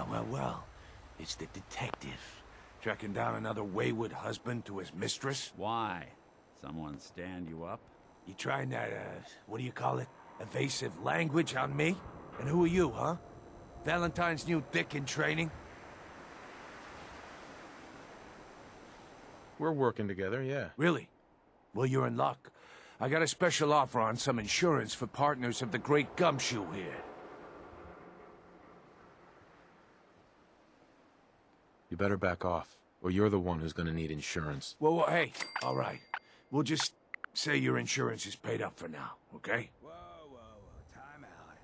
Well. It's the detective. Tracking down another wayward husband to his mistress. Why? Someone stand you up? You trying that, what do you call it? Evasive language on me? And who are you, huh? Valentine's new dick in training? We're working together, yeah. Really? Well, you're in luck. I got a special offer on some insurance for partners of the Great Gumshoe here. You better back off, or you're the one who's gonna need insurance. Well, hey, all right. We'll just say your insurance is paid up for now, okay? Whoa, time out.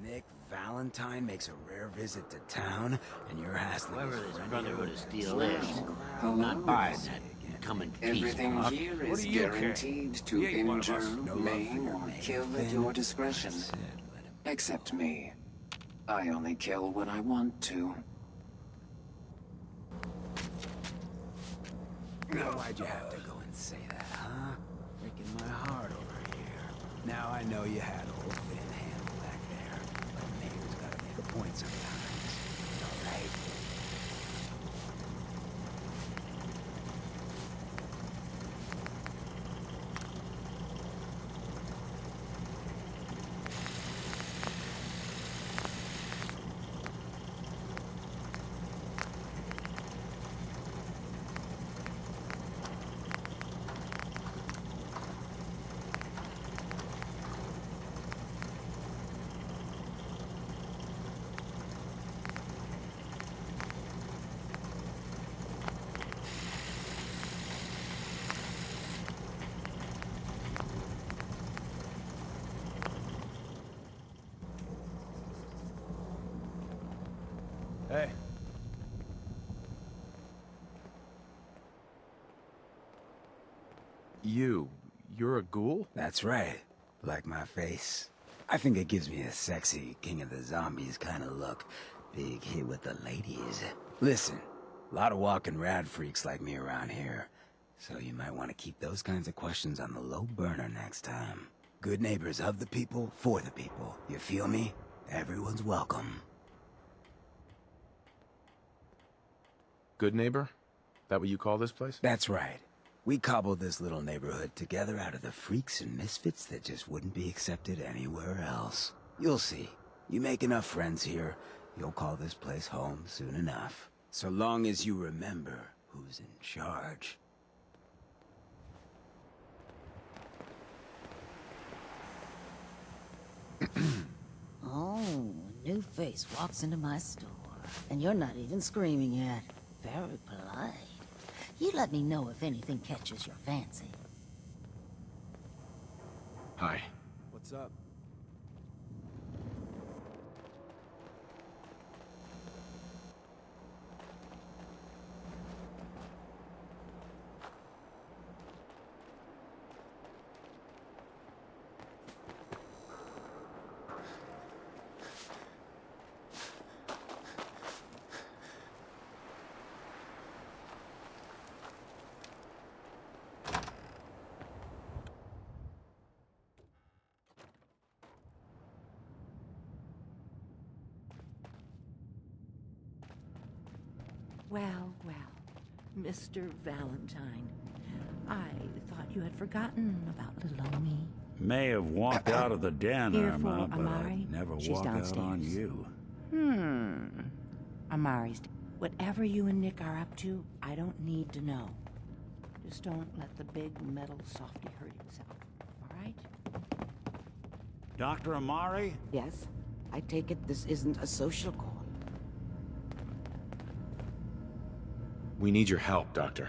Nick Valentine makes a rare visit to town, and you're hassling Whoever his this friend Brotherhood here of with Steel is, Hello? not buying that come in peace, Everything Pop. here What is do you care? guaranteed to He ain't one of injure, us. No love for maim, your or main kill at offender. your discretion. That's it, let him- Except me. I only kill when I want to. Why'd you have to go and say that, huh? Breaking my heart over here. Now I know you had old Finn handled back there, but Mayor's gotta make a point sometimes. All right? Hey. You're a ghoul? That's right. Like my face. I think it gives me a sexy King of the Zombies kind of look. Big hit with the ladies. Listen, a lot of walking rad freaks like me around here. So you might want to keep those kinds of questions on the low burner next time. Good neighbors of the people, for the people. You feel me? Everyone's welcome. Good neighbor? That what you call this place? That's right. We cobbled this little neighborhood together out of the freaks and misfits that just wouldn't be accepted anywhere else. You'll see. You make enough friends here, you'll call this place home soon enough. So long as you remember who's in charge. Oh, a new face walks into my store. And you're not even screaming yet. Very polite. You let me know if anything catches your fancy. Hi. What's up? Well, Mr. Valentine. I thought you had forgotten about little old me. May have walked out of the den, Here Irma, for but Amari. I'd never She's walk out on downstairs. you. Amari's... Whatever you and Nick are up to, I don't need to know. Just don't let the big metal softy hurt himself, all right? Dr. Amari? Yes? I take it this isn't a social call. We need your help, Doctor.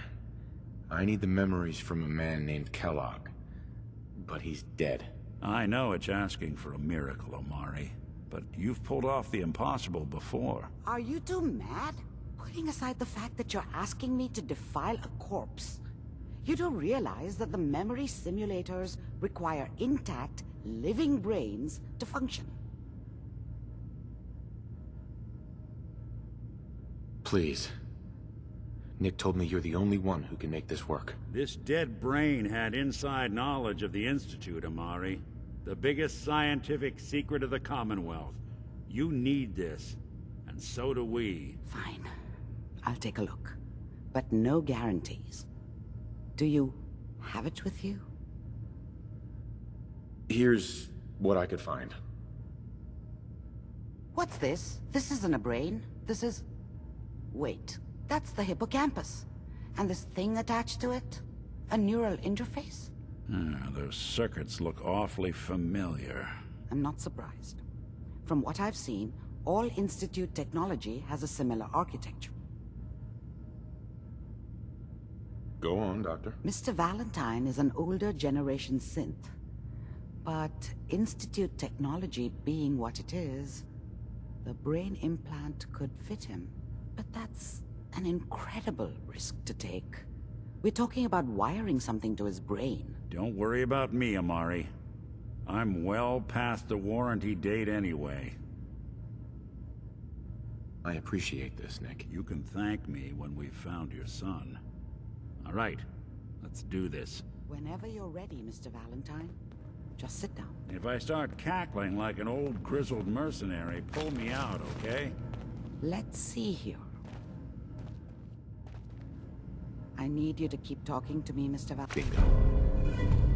I need the memories from a man named Kellogg. But he's dead. I know it's asking for a miracle, Amari, but you've pulled off the impossible before. Are you two mad? Putting aside the fact that you're asking me to defile a corpse, you don't realize that the memory simulators require intact, living brains to function. Please. Nick told me you're the only one who can make this work. This dead brain had inside knowledge of the Institute, Amari. The biggest scientific secret of the Commonwealth. You need this. And so do we. Fine. I'll take a look. But no guarantees. Do you have it with you? Here's what I could find. What's this? This isn't a brain. This is... Wait, that's the hippocampus. And this thing attached to it? A neural interface? Those circuits look awfully familiar. I'm not surprised. From what I've seen, all Institute technology has a similar architecture. Go on, Doctor. Mr. Valentine is an older generation synth. But Institute technology being what it is, the brain implant could fit him. But that's an incredible risk to take. We're talking about wiring something to his brain. Don't worry about me, Amari. I'm well past the warranty date anyway. I appreciate this, Nick. You can thank me when we've found your son. All right, let's do this. Whenever you're ready, Mr. Valentine. Just sit down. If I start cackling like an old grizzled mercenary, pull me out, okay? Let's see here. I need you to keep talking to me, Mr.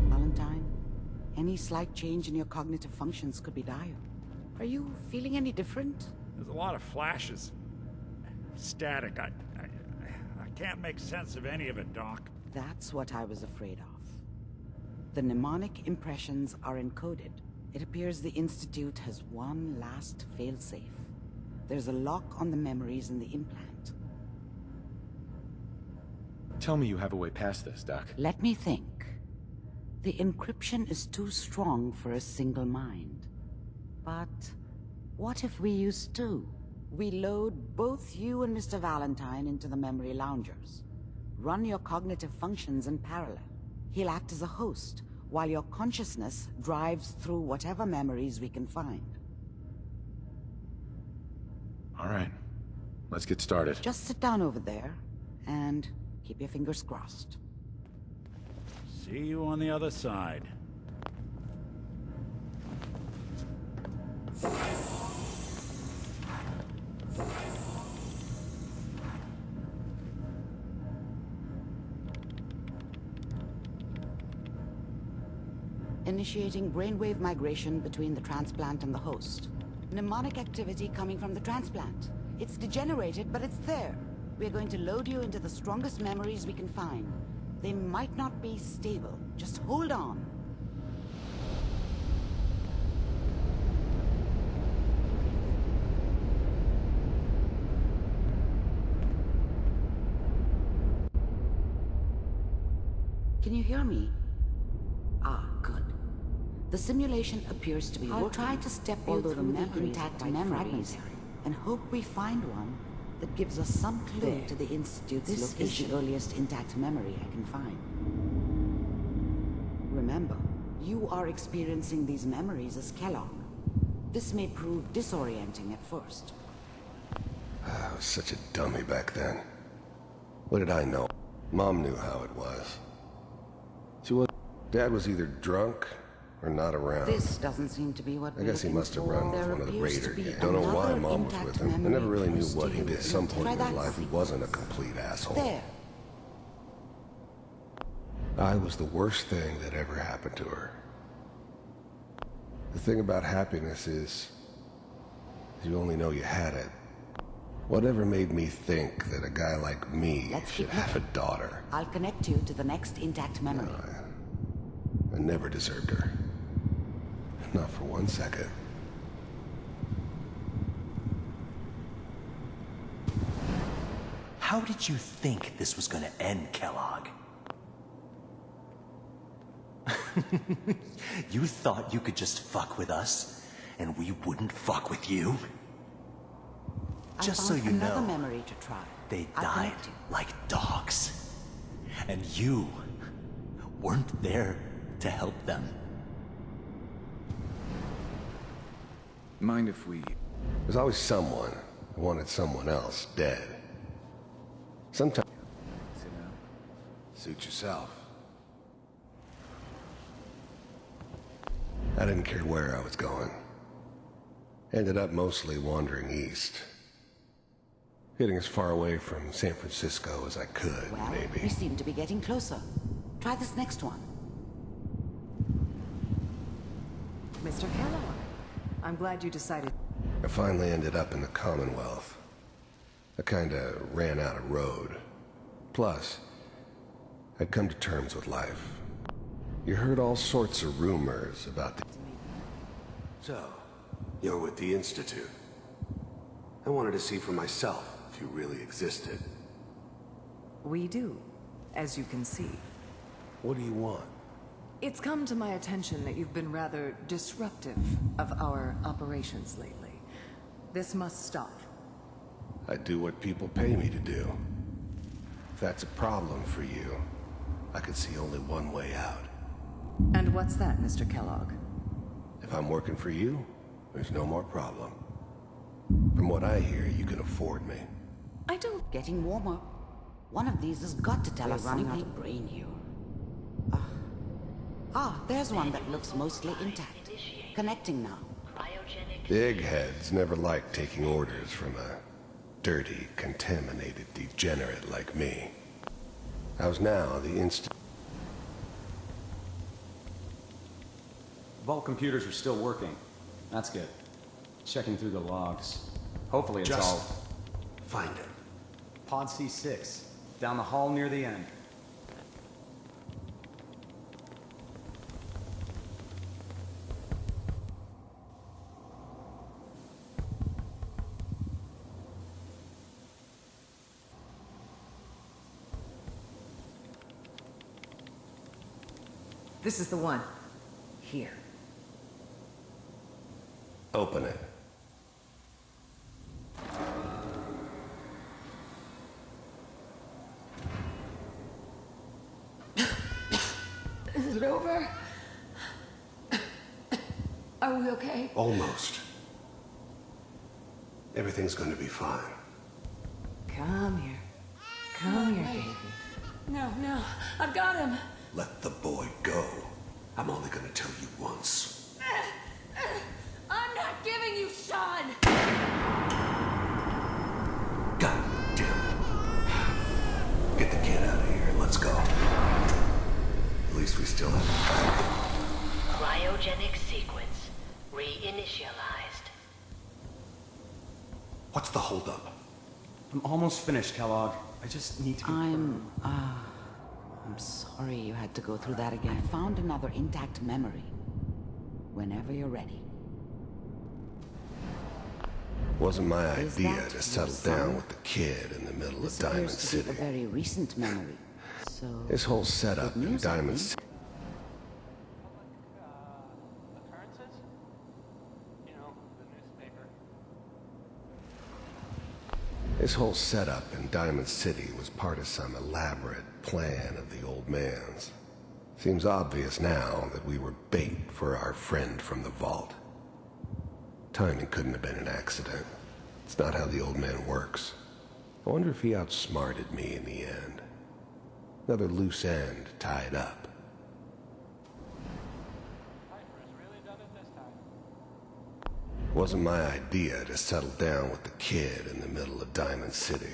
Valentine. Any slight change in your cognitive functions could be dire. Are you feeling any different? There's a lot of flashes. Static. I can't make sense of any of it, Doc. That's what I was afraid of. The mnemonic impressions are encoded. It appears the Institute has one last failsafe. There's a lock on the memories in the implant. Tell me you have a way past this, Doc. Let me think. The encryption is too strong for a single mind. But what if we use two? We load both you and Mr. Valentine into the memory loungers. Run your cognitive functions in parallel. He'll act as a host, while your consciousness drives through whatever memories we can find. All right. Let's get started. Just sit down over there, and keep your fingers crossed. See you on the other side. Initiating brainwave migration between the transplant and the host. Mnemonic activity coming from the transplant. It's degenerated, but it's there. We're going to load you into the strongest memories we can find. They might not be stable. Just hold on. Can you hear me? Ah, good. The simulation appears to be working. I'll try to step you through the intact memories and hope we find one that gives us some clue to the Institute's location. This is the earliest intact memory I can find. Remember, you are experiencing these memories as Kellogg. This may prove disorienting at first. I was such a dummy back then. What did I know? Mom knew how it was. Dad was either drunk or not around. This doesn't seem to be what I guess he must have run with one of the Raider gangs. Don't know why Mom was with him. I never really knew what he did. At some point in his life, he wasn't a complete asshole. There. I was the worst thing that ever happened to her. The thing about happiness is you only know you had it. Whatever made me think that a guy like me should have a daughter? I'll connect you to the next intact memory. I never deserved her. Not for 1 second. How did you think this was gonna end, Kellogg? You thought you could just fuck with us, and we wouldn't fuck with you? Just so you know, memory to try. They died like dogs. And you weren't there to help them. Mind if we... There's always someone who wanted someone else dead. Sometimes... Sit down. Suit yourself. I didn't care where I was going. Ended up mostly wandering east. Getting as far away from San Francisco as I could, Well, we maybe. seem to be getting closer. Try this next one. Mr. Kellogg, I'm glad you decided. I finally ended up in the Commonwealth. I kinda ran out of road. Plus, I'd come to terms with life. You heard all sorts of rumors about the... So, you're with the Institute. I wanted to see for myself if you really existed. We do, as you can see. What do you want? It's come to my attention that you've been rather disruptive of our operations lately. This must stop. I do what people pay me to do. If that's a problem for you, I could see only one way out. And what's that, Mr. Kellogg? If I'm working for you, there's no more problem. From what I hear, you can afford me. I don't... Getting warmer. One of these has got to tell us running out of brain here. There's one that looks mostly intact. Connecting now. The eggheads never liked taking orders from a dirty, contaminated degenerate like me. How's now the Vault computers are still working. That's good. Checking through the logs. Hopefully it's all... Find it. Pod C6. Down the hall near the end. This is the one. Here. Open it. Is it over? Are we okay? Almost. Everything's going to be fine. Come here. Come here, baby. No, no. I've got him. Let the boy go. I'm only going to tell you once. I'm not giving you Sean! God damn it. Get the kid out of here and let's go. At least we still have time. Cryogenic sequence reinitialized. What's the holdup? I'm almost finished, Kellogg. I just need to confirm. I'm sorry you had to go through that again. I found another intact memory. Whenever you're ready. Wasn't my Is idea that to settle your down son? with the kid in the middle This of Diamond appears to be City. a very recent memory. So This whole setup good in news, I Diamond think. City. Occurrences? You know, the newspaper. This whole setup in Diamond City was part of some elaborate plan of the old man's. Seems obvious now that we were bait for our friend from the vault. Timing couldn't have been an accident. It's not how the old man works. I wonder if he outsmarted me in the end. Another loose end tied up. Wasn't my idea to settle down with the kid in the middle of Diamond City.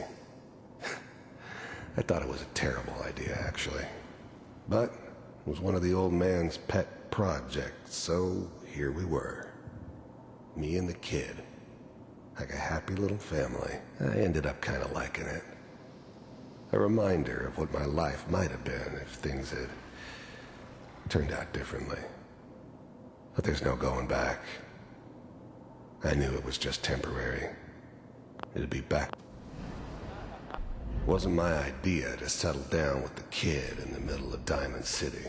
I thought it was a terrible idea, actually. But it was one of the old man's pet projects, so here we were. Me and the kid. Like a happy little family. I ended up kind of liking it. A reminder of what my life might have been if things had turned out differently. But there's no going back. I knew it was just temporary. It'd be back. Wasn't my idea to settle down with the kid in the middle of Diamond City.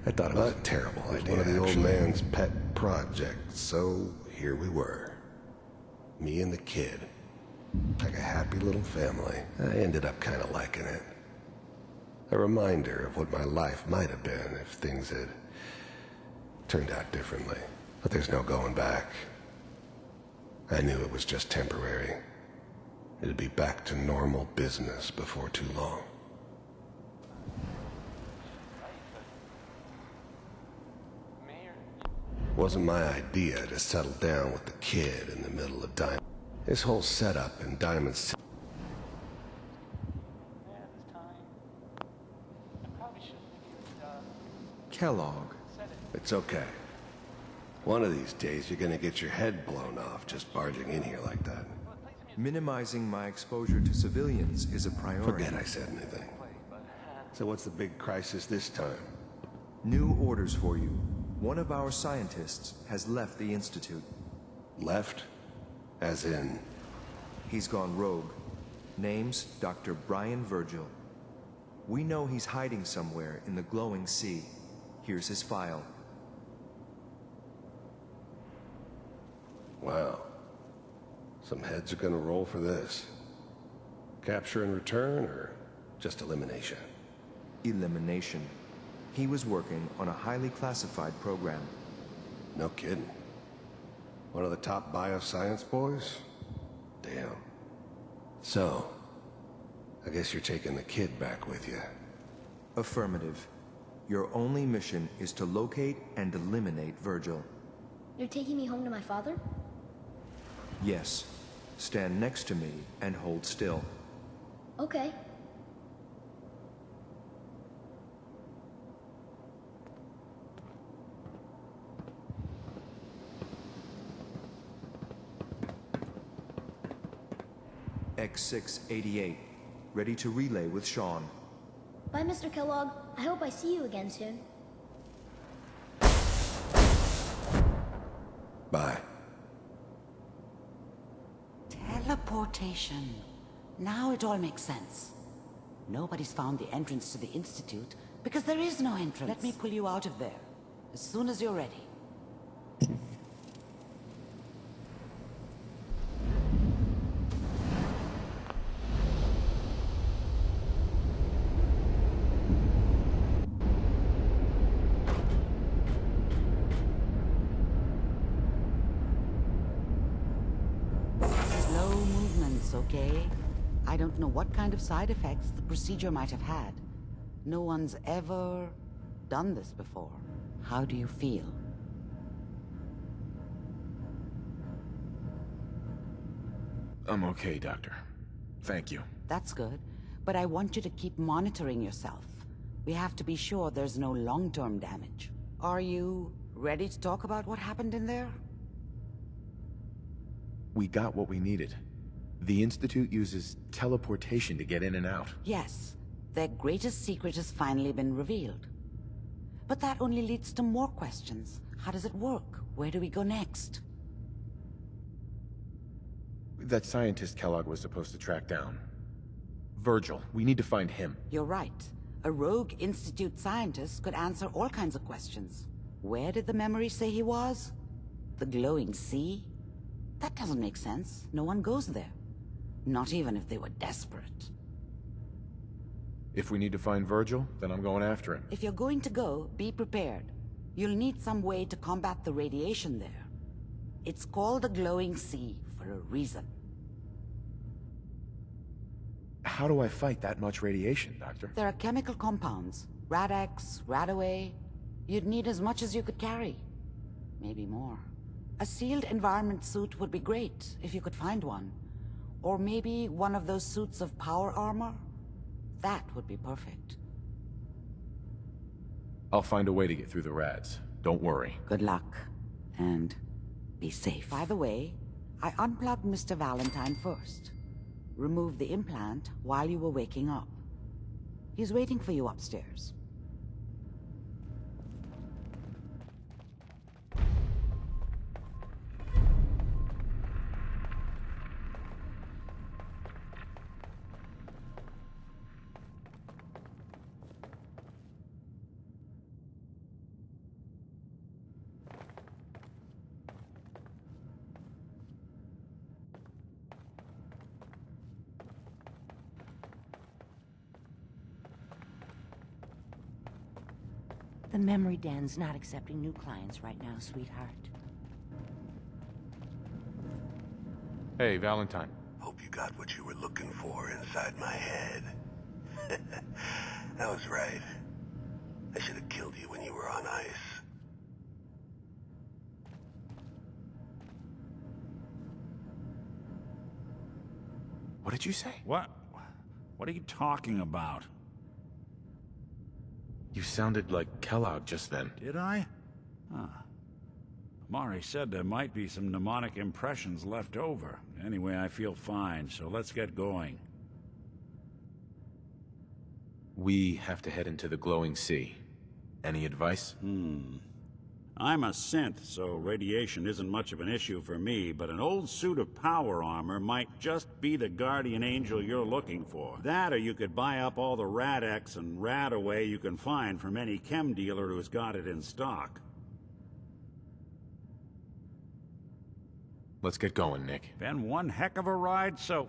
I thought it was a terrible idea. One of the old man's pet projects, so here we were. Me and the kid. Like a happy little family. I ended up kind of liking it. A reminder of what my life might have been if things had turned out differently. But there's no going back. I knew it was just temporary. It'd be back to normal business before too long. Wasn't my idea to settle down with the kid in the middle of Diamond. This whole setup in Diamond City. Yeah, this time. I probably shouldn't have even Kellogg. said it. It's okay. One of these days, you're gonna get your head blown off just barging in here like that. Minimizing my exposure to civilians is a priority. Forget I said anything. So what's the big crisis this time? New orders for you. One of our scientists has left the Institute. Left? As in? He's gone rogue. Name's Dr. Brian Virgil. We know he's hiding somewhere in the glowing sea. Here's his file. Wow. Some heads are gonna roll for this. Capture and return, or just elimination? Elimination. He was working on a highly classified program. No kidding. One of the top bioscience boys? Damn. So, I guess you're taking the kid back with you. Affirmative. Your only mission is to locate and eliminate Virgil. You're taking me home to my father? Yes. Stand next to me and hold still. Okay. X688. Ready to relay with Sean. Bye, Mr. Kellogg. I hope I see you again soon. Bye. Teleportation. Now it all makes sense. Nobody's found the entrance to the Institute because there is no entrance. Let me pull you out of there as soon as you're ready. Slow movements, okay? I don't know what kind of side effects the procedure might have had. No one's ever done this before. How do you feel? I'm okay, Doctor. Thank you. That's good, but I want you to keep monitoring yourself. We have to be sure there's no long-term damage. Are you ready to talk about what happened in there? We got what we needed. The Institute uses teleportation to get in and out. Yes, their greatest secret has finally been revealed. But that only leads to more questions. How does it work? Where do we go next? That scientist Kellogg was supposed to track down. Virgil, we need to find him. You're right. A rogue Institute scientist could answer all kinds of questions. Where did the memory say he was? The glowing sea? That doesn't make sense. No one goes there. Not even if they were desperate. If we need to find Virgil, then I'm going after him. If you're going to go, be prepared. You'll need some way to combat the radiation there. It's called the glowing sea for a reason. How do I fight that much radiation, Doctor? There are chemical compounds. Rad-X, Radaway. You'd need as much as you could carry. Maybe more. A sealed environment suit would be great, if you could find one. Or maybe one of those suits of power armor? That would be perfect. I'll find a way to get through the rads. Don't worry. Good luck. And be safe. By the way, I unplugged Mr. Valentine first. Removed the implant while you were waking up. He's waiting for you upstairs. The memory den's not accepting new clients right now, sweetheart. Hey, Valentine. Hope you got what you were looking for inside my head. I was right. I should have killed you when you were on ice. What did you say? What? What are you talking about? You sounded like Kellogg just then. Did I? Huh. Mari said there might be some mnemonic impressions left over. Anyway, I feel fine, so let's get going. We have to head into the glowing sea. Any advice? I'm a synth, so radiation isn't much of an issue for me, but an old suit of power armor might just be the guardian angel you're looking for. That, or you could buy up all the Rad-X and Rad-Away you can find from any chem dealer who's got it in stock. Let's get going, Nick. Been one heck of a ride, so...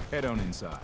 Head on inside.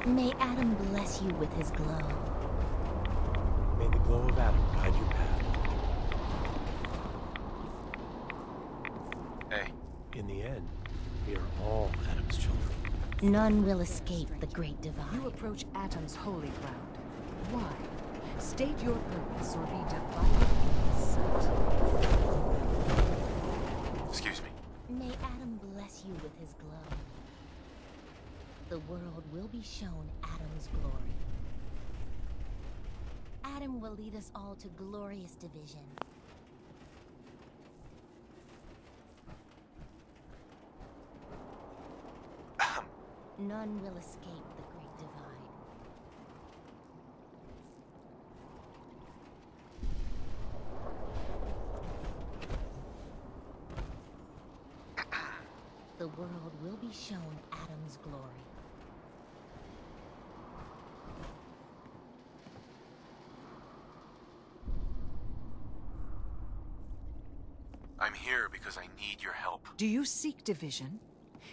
May Adam bless you with his glow. May the glow of Adam guide your path. Hey. In the end, we are all Adam's children. None will escape the great divide. You approach Atom's holy ground. Why? State your purpose or be divided in sight. Excuse me. May Adam bless you with his glow. The world will be shown Adam's glory. Adam will lead us all to glorious division. None will escape the Great Divide. The world will be shown Adam's glory. I'm here because I need your help. Do you seek division?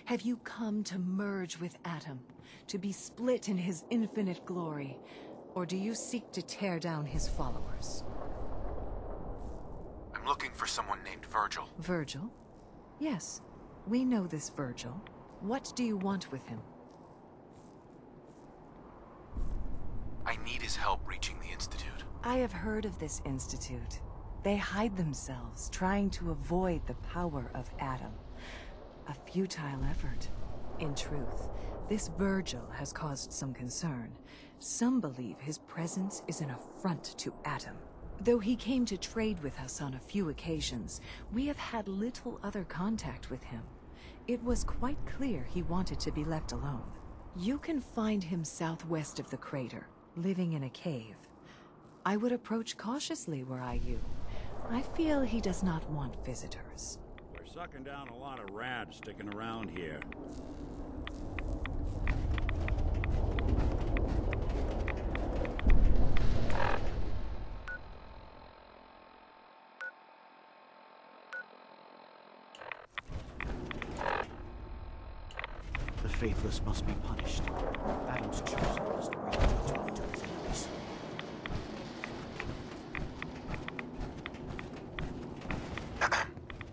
Have you come to merge with Adam, to be split in his infinite glory? Or do you seek to tear down his followers? I'm looking for someone named Virgil. Virgil? Yes, we know this Virgil. What do you want with him? I need his help reaching the Institute. I have heard of this institute. They hide themselves, trying to avoid the power of Adam. A futile effort. In truth, this Virgil has caused some concern. Some believe his presence is an affront to Adam. Though he came to trade with us on a few occasions, we have had little other contact with him. It was quite clear he wanted to be left alone. You can find him southwest of the crater, living in a cave. I would approach cautiously were I you. I feel he does not want visitors. We're sucking down a lot of rads sticking around here. The faithless must be punished. Adam's chosen must bring judgment to his enemies.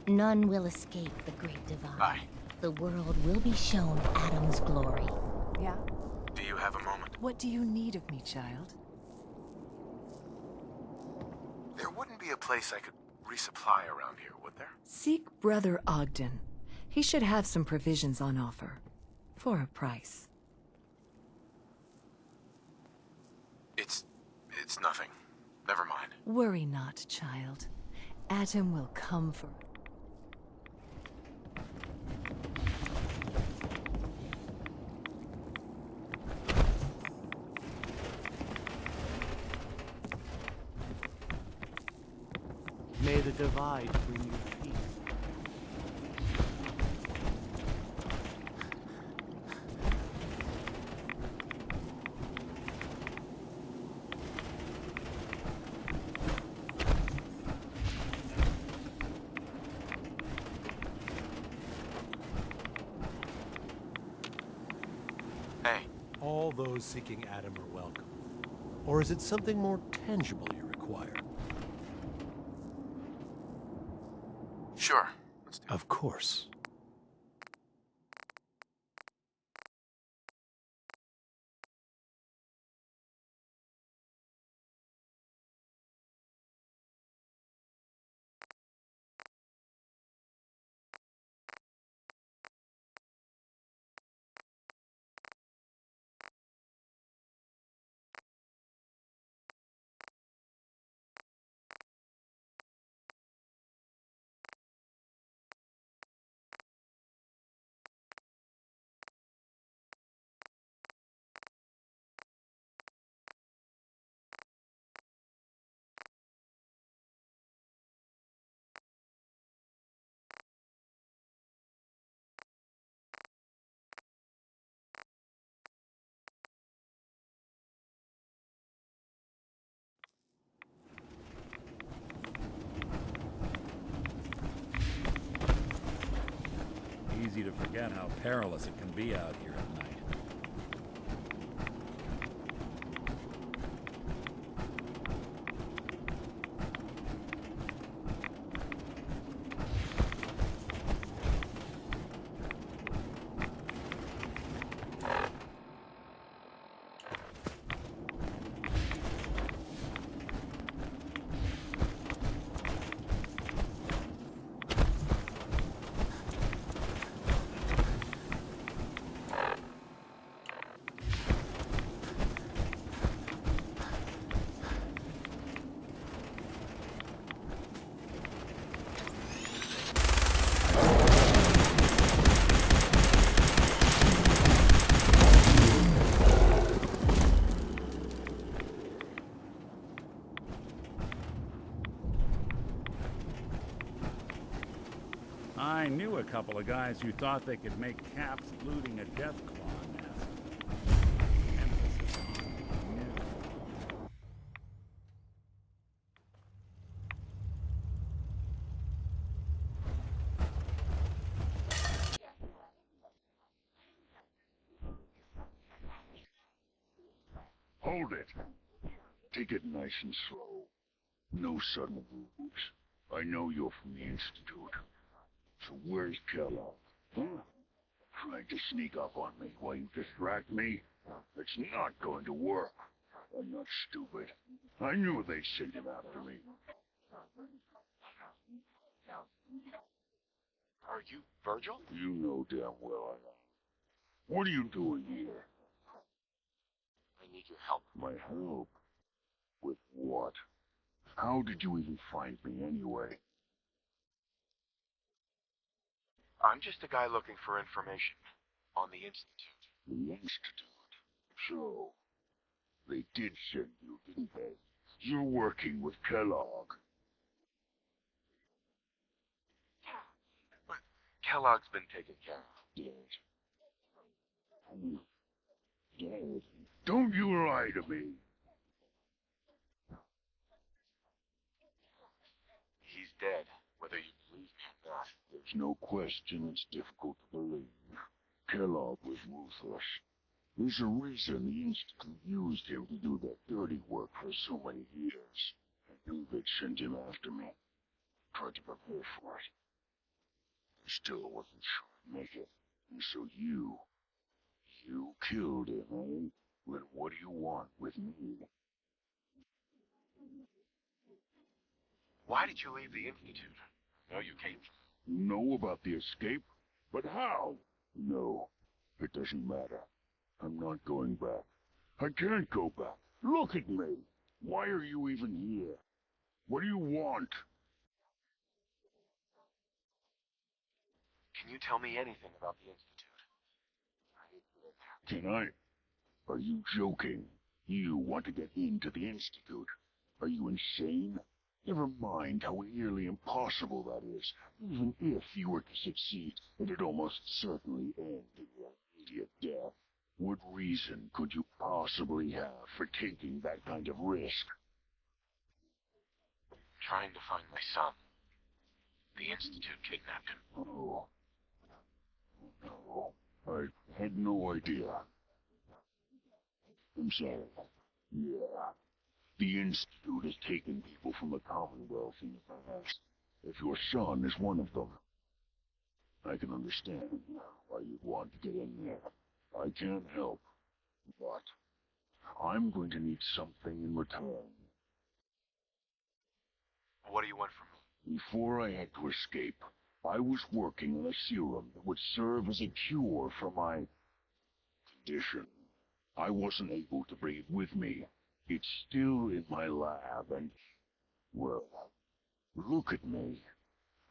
None will escape the Great Divide. Bye. The world will be shown Adam's glory. Yeah? Do you have a moment? What do you need of me, child? There wouldn't be a place I could resupply around here, would there? Seek Brother Ogden. He should have some provisions on offer. For a price. It's nothing. Never mind. Worry not, child. Adam will come for... May the divide bring you peace. Hey. All those seeking Adam are welcome. Or is it something more tangible you require? Sure. Let's do it. Of course. Easy to forget how perilous it can be out here at night. I knew a couple of guys who thought they could make caps looting a Deathclaw nest. Emphasis on new. Hold it. Take it nice and slow. No sudden moves. I know you're from the Institute. So where's Kellogg? Huh? Trying to sneak up on me while you distract me? It's not going to work. I'm not stupid. I knew they'd send him after me. Are you Virgil? You know damn well I am. What are you doing here? I need your help. My help? With what? How did you even find me anyway? I'm just a guy looking for information on the Institute. The Institute? So, they did send you, didn't they? You're working with Kellogg. But Kellogg's been taken care of. Dead. Dead. Don't you lie to me. He's dead, whether you believe me or not. There's no question it's difficult to believe. Kellogg was ruthless. There's a reason the Institute used him to do that dirty work for so many years. I knew they'd send him after me. Tried to prepare for it. Still wasn't sure I'd make it. And so you killed him, eh? Then what do you want with me? Why did you leave the Institute? No, you came. Know about the escape? But how? No, it doesn't matter. I'm not going back. I can't go back. Look at me. Why are you even here? What do you want? Can you tell me anything about the Institute? Can I? Are you joking? You want to get into the Institute? Are you insane? Never mind how nearly impossible that is. Even if you were to succeed, it'd almost certainly end in your immediate death. What reason could you possibly have for taking that kind of risk? Trying to find my son. The Institute kidnapped him. Oh. No. I had no idea. I'm sorry. Yeah. The Institute has taken people from the Commonwealth in the past. If your son is one of them, I can understand why you'd want to get in there. I can't help, but I'm going to need something in return. What do you want from me? Before I had to escape, I was working on a serum that would serve as a cure for my condition. I wasn't able to bring it with me. It's still in my lab and, well, look at me.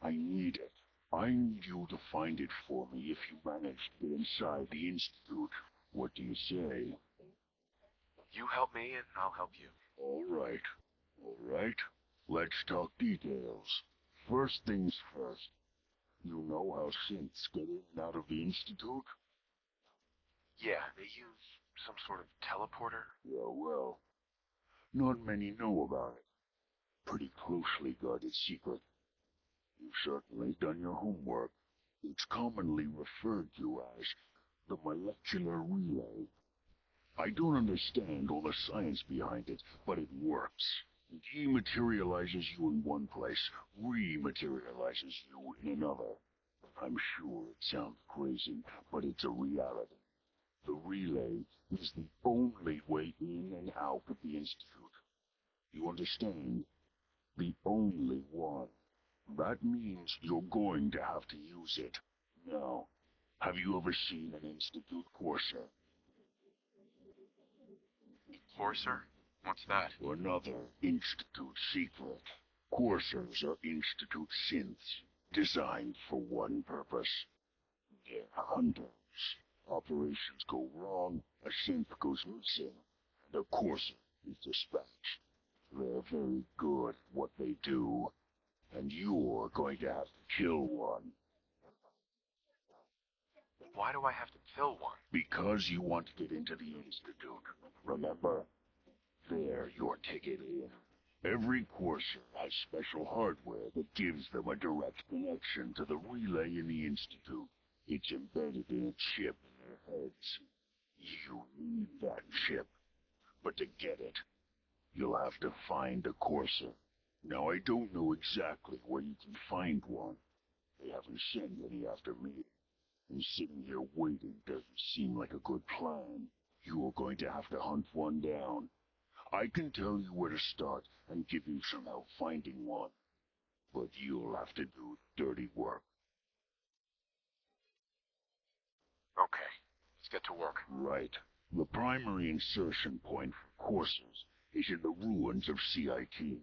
I need it. I need you to find it for me if you manage to get inside the Institute. What do you say? You help me and I'll help you. All right. All right. Let's talk details. First things first. You know how synths get in and out of the Institute? Yeah, they use some sort of teleporter. Yeah, well, not many know about it. Pretty closely guarded secret. You've certainly done your homework. It's commonly referred to as the molecular relay. I don't understand all the science behind it, but it works. It dematerializes you in one place, rematerializes you in another. I'm sure it sounds crazy, but it's a reality. The relay is the only way in and out of the Institute. You understand? The only one. That means you're going to have to use it. Now, have you ever seen an Institute courser? Courser? What's that? Another Institute secret. Coursers are Institute synths, designed for one purpose. They're hunters. Operations go wrong, a synth goes missing, and a courser is dispatched. They're very good at what they do, and you're going to have to kill one. Why do I have to kill one? Because you want to get into the Institute. Remember? They're your ticket in. Every courser has special hardware that gives them a direct connection to the relay in the Institute. It's embedded in a chip in their heads. You need that chip. But to get it, you'll have to find a courser. Now, I don't know exactly where you can find one. They haven't sent any after me. And sitting here waiting doesn't seem like a good plan. You are going to have to hunt one down. I can tell you where to start and give you some help finding one. But you'll have to do dirty work. Okay, let's get to work. Right. The primary insertion point for coursers is in the ruins of CIT,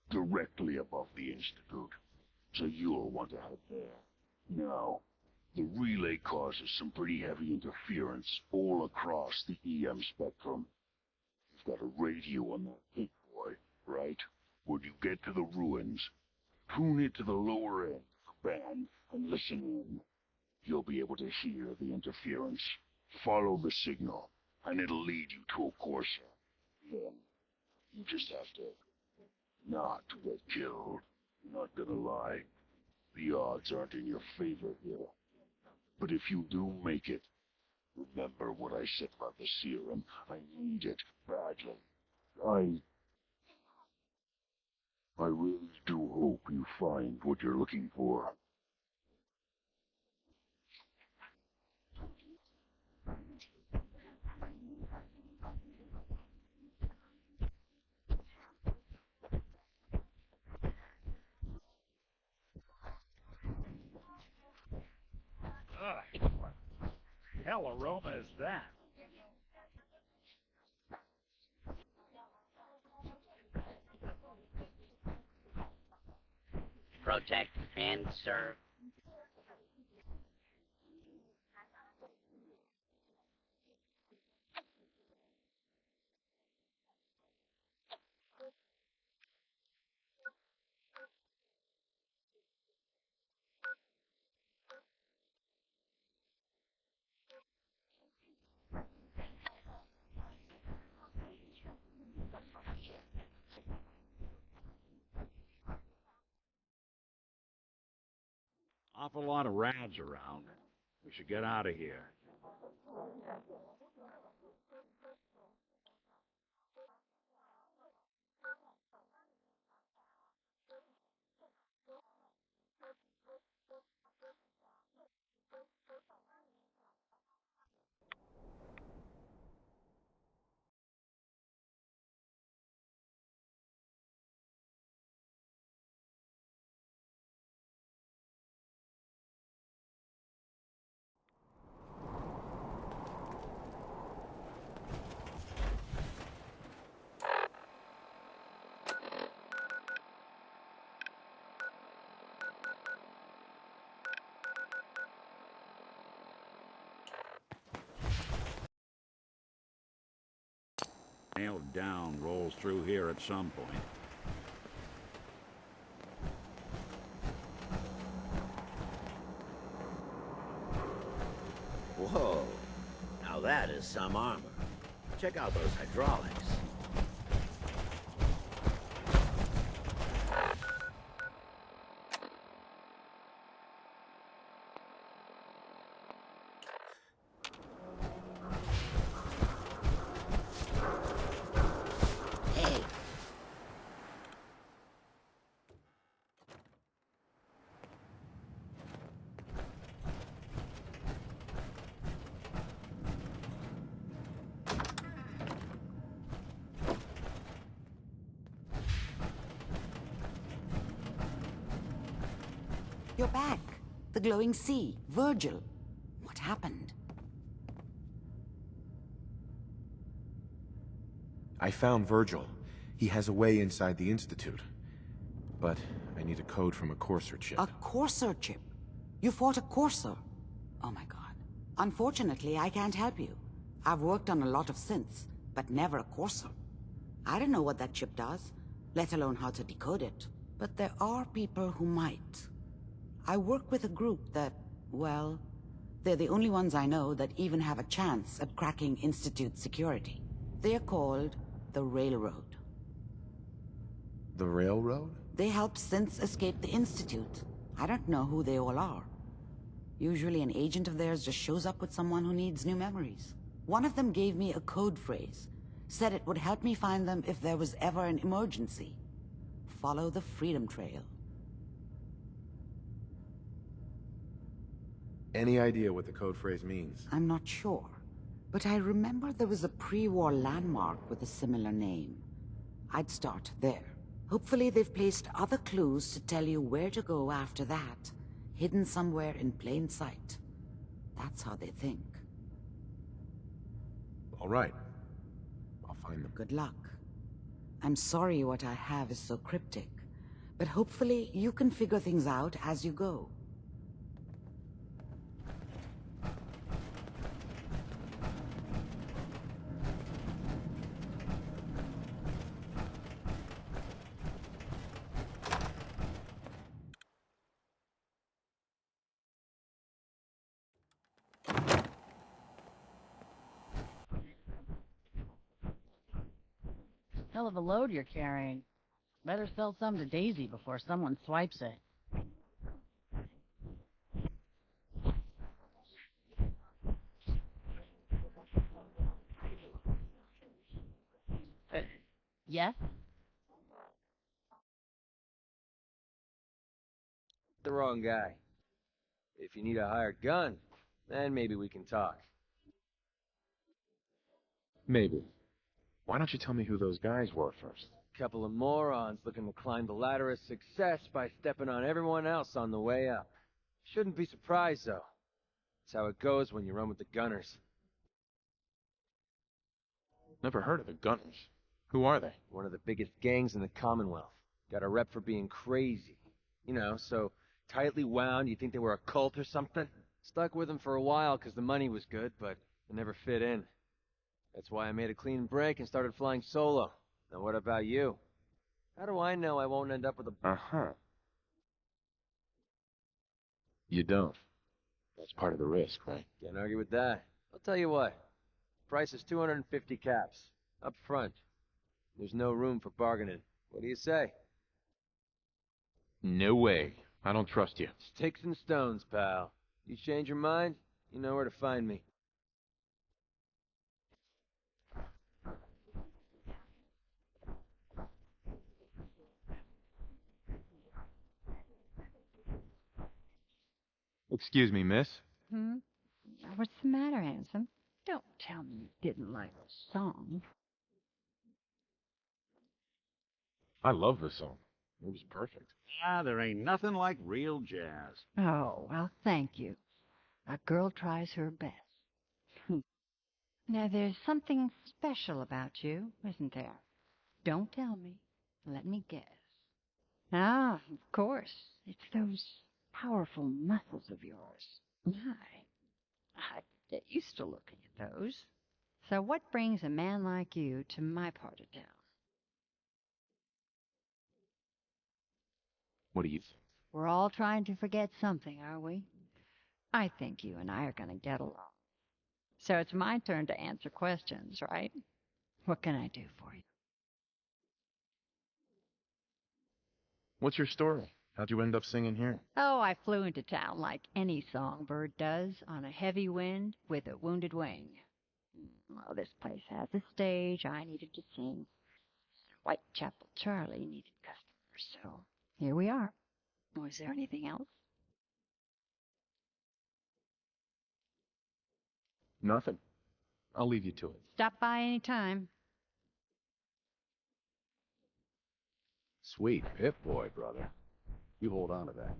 directly above the Institute. So you'll want to head there. Now, the relay causes some pretty heavy interference all across the EM spectrum. You've got a radio on that big boy, right? When you get to the ruins, tune it to the lower end of the band and listen in. You'll be able to hear the interference. Follow the signal, and it'll lead you to a courser. Then, you just have to not get killed. Not gonna lie, the odds aren't in your favor here. But if you do make it, remember what I said about the serum. I need it badly. I really do hope you find what you're looking for. Ugh, what hell aroma is that? Protect and serve. Awful lot of rads around. We should get out of here. Nailed down rolls through here at some point. Whoa. Now that is some armor. Check out those hydraulics. You're back. The glowing sea. Virgil. What happened? I found Virgil. He has a way inside the Institute. But I need a code from a Courser chip. A Courser chip? You fought a Courser? Oh my god. Unfortunately, I can't help you. I've worked on a lot of synths, but never a Courser. I don't know what that chip does, let alone how to decode it. But there are people who might. I work with a group that, well, They're the only ones I know that even have a chance at cracking Institute security. They are called the Railroad. The railroad? They helped synths escape the Institute. I don't know who they all are. Usually an agent of theirs just shows up with someone who needs new memories. One of them gave me a code phrase. Said it would help me find them if there was ever an emergency. Follow the Freedom Trail. Any idea what the code phrase means? I'm not sure, but I remember there was a pre-war landmark with a similar name. I'd start there. Hopefully they've placed other clues to tell you where to go after that, hidden somewhere in plain sight. That's how they think. All right. I'll find them. Good luck. I'm sorry what I have is so cryptic, but hopefully you can figure things out as you go. Hell of a load you're carrying. Better sell some to Daisy before someone swipes it. Yes? The wrong guy. If you need a hired gun, then maybe we can talk. Maybe. Why don't you tell me who those guys were first? Couple of morons looking to climb the ladder of success by stepping on everyone else on the way up. Shouldn't be surprised, though. That's how it goes when you run with the Gunners. Never heard of the Gunners. Who are they? One of the biggest gangs in the Commonwealth. Got a rep for being crazy. You know, so tightly wound you think they were a cult or something? Stuck with them for a while because the money was good, but it never fit in. That's why I made a clean break and started flying solo. Now what about you? How do I know I won't end up with a... Uh-huh. You don't. That's part of the risk, right? Can't argue with that. I'll tell you what. Price is 250 caps. Up front. There's no room for bargaining. What do you say? No way. I don't trust you. Sticks and stones, pal. You change your mind, you know where to find me. Excuse me, miss. What's the matter, handsome? Don't tell me you didn't like the song. I love this song. It was perfect. Ah, there ain't nothing like real jazz. Oh, well, thank you. A girl tries her best. Now, there's something special about you, isn't there? Don't tell me. Let me guess. Ah, of course. It's those powerful muscles of yours. My, I get used to looking at those. So what brings a man like you to my part of town? What do you think? We're all trying to forget something, are we? I think you and I are going to get along. So it's my turn to answer questions, right? What can I do for you? What's your story? How'd you end up singing here? Oh, I flew into town like any songbird does, on a heavy wind with a wounded wing. Well, this place has a stage. I needed to sing. Whitechapel Charlie needed customers, so here we are. Was there anything else? Nothing. I'll leave you to it. Stop by any time. Sweet Pip-Boy, brother. You hold on to that.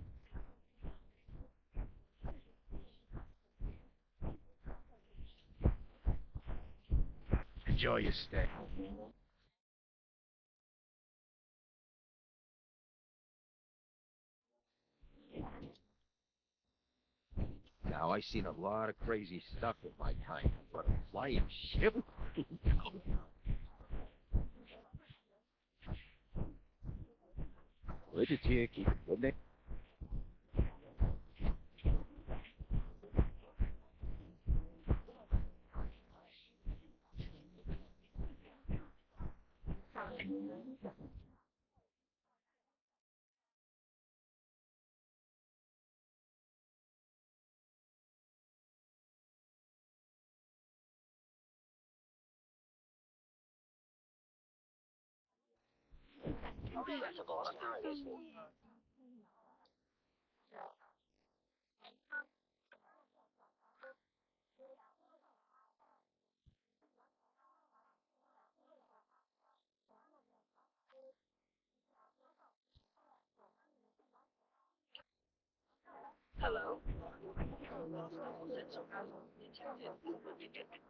Enjoy your stay. Now, I seen a lot of crazy stuff in my time, but a flying ship? Look at you, keep it, wouldn't it? Principal target. Hello? Detected.